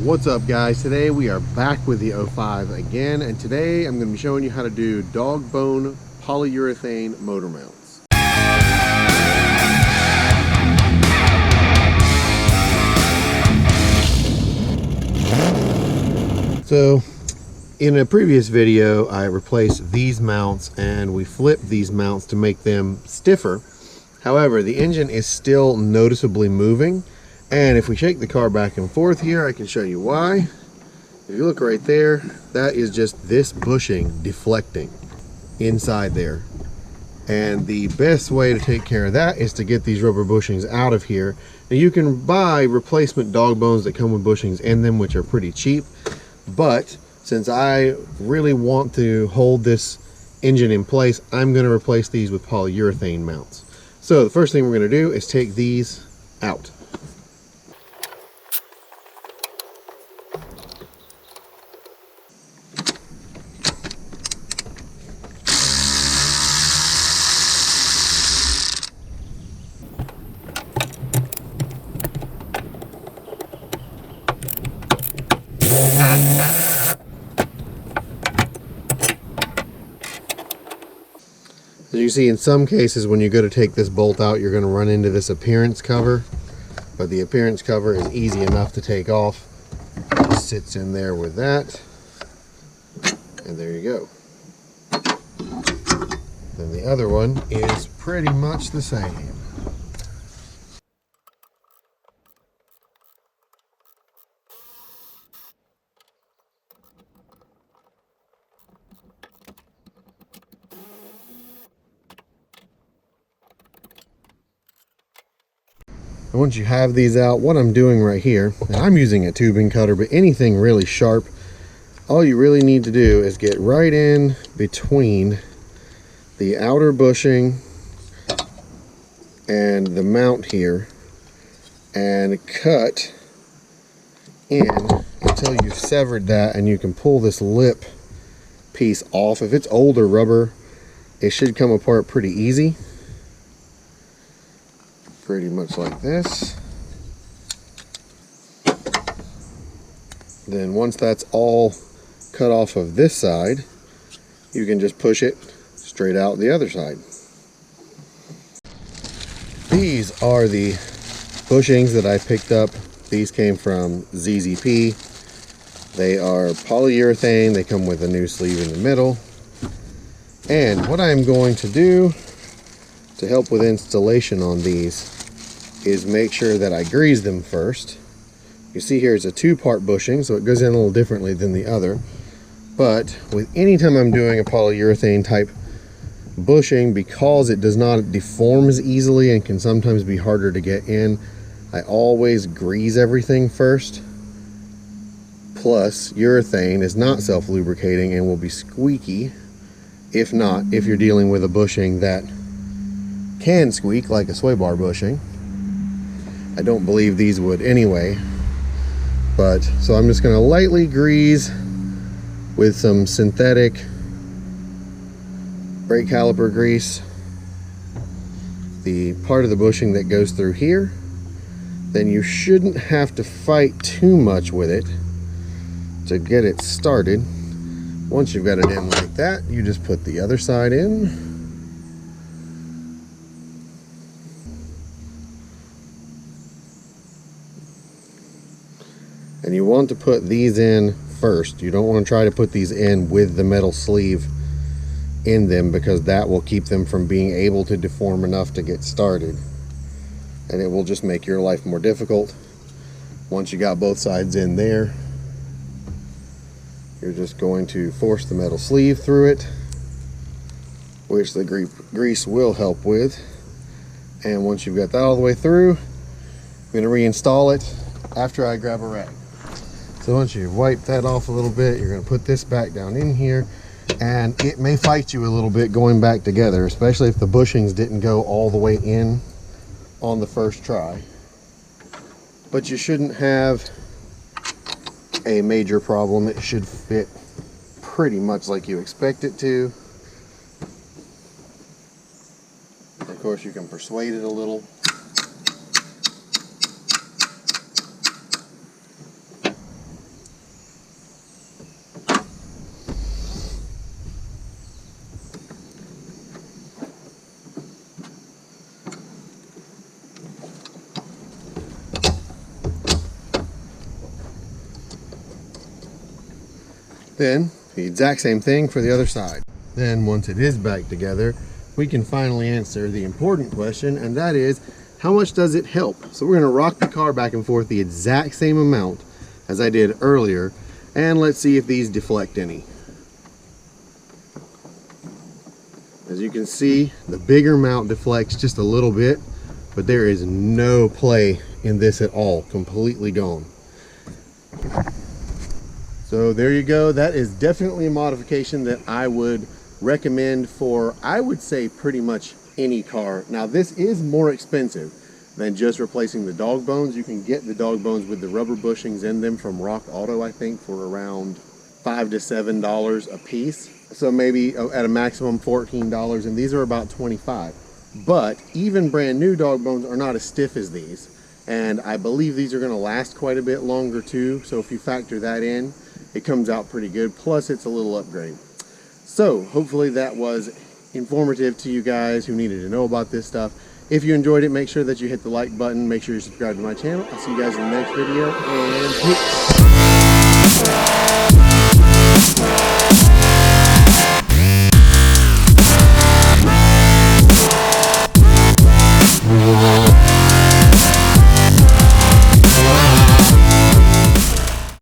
What's up guys? Today we are back with the 05 again, and today I'm going to be showing you how to do Dogbone polyurethane motor mounts. So in a previous video I replaced these mounts and we flipped these mounts to make them stiffer. However, the engine is still noticeably moving. And if we shake the car back and forth here, I can show you why. If you look right there, that is just this bushing deflecting inside there. And the best way to take care of that is to get these rubber bushings out of here. Now you can buy replacement dog bones that come with bushings in them, which are pretty cheap. But since I really want to hold this engine in place, I'm going to replace these with polyurethane mounts. So the first thing we're going to do is take these out. As you see, in some cases when you go to take this bolt out, you're going to run into this appearance cover, but the appearance cover is easy enough to take off. It sits in there with that, and there you go. Then the other one is pretty much the same. And once you have these out, what I'm doing right here, and I'm using a tubing cutter, but anything really sharp, all you really need to do is get right in between the outer bushing and the mount here and cut in until you've severed that, and you can pull this lip piece off. If it's older rubber, it should come apart pretty easy. Pretty much like this. Then once that's all cut off of this side, you can just push it straight out the other side. These are the bushings that I picked up. These came from ZZP. They are polyurethane. They come with a new sleeve in the middle. And what I'm going to do to help with installation on these is make sure that I grease them first. You see here it's a two-part bushing, so it goes in a little differently than the other. But with any time I'm doing a polyurethane type bushing, because it does not deform as easily and can sometimes be harder to get in, I always grease everything first. Plus, urethane is not self-lubricating and will be squeaky if you're dealing with a bushing that can squeak, like a sway bar bushing. I don't believe these would anyway, but so I'm just going to lightly grease with some synthetic brake caliper grease the part of the bushing that goes through here. Then you shouldn't have to fight too much with it to get it started. Once you've got it in like that, you just put the other side in. And you want to put these in first. You don't want to try to put these in with the metal sleeve in them, because that will keep them from being able to deform enough to get started. And it will just make your life more difficult. Once you got both sides in there, you're just going to force the metal sleeve through it, which the grease will help with. And once you've got that all the way through, I'm going to reinstall it after I grab a rag. So once you wipe that off a little bit, you're going to put this back down in here, and it may fight you a little bit going back together, especially if the bushings didn't go all the way in on the first try. But you shouldn't have a major problem. It should fit pretty much like you expect it to. Of course, you can persuade it a little. Then the exact same thing for the other side. Then once it is back together, we can finally answer the important question, and that is, how much does it help? So we're gonna rock the car back and forth the exact same amount as I did earlier, and let's see if these deflect any. As you can see, the bigger mount deflects just a little bit, but there is no play in this at all, completely gone. So there you go. That is definitely a modification that I would recommend for, I would say, pretty much any car. Now this is more expensive than just replacing the dog bones. You can get the dog bones with the rubber bushings in them from Rock Auto, I think, for around $5 to $7 a piece. So maybe at a maximum $14, and these are about $25. But even brand new dog bones are not as stiff as these. And I believe these are gonna last quite a bit longer too. So if you factor that in, it comes out pretty good. Plus it's a little upgrade. So hopefully that was informative to you guys who needed to know about this stuff. If you enjoyed it, make sure that you hit the like button. Make sure you subscribe to my channel. I'll see you guys in the next video, and peace.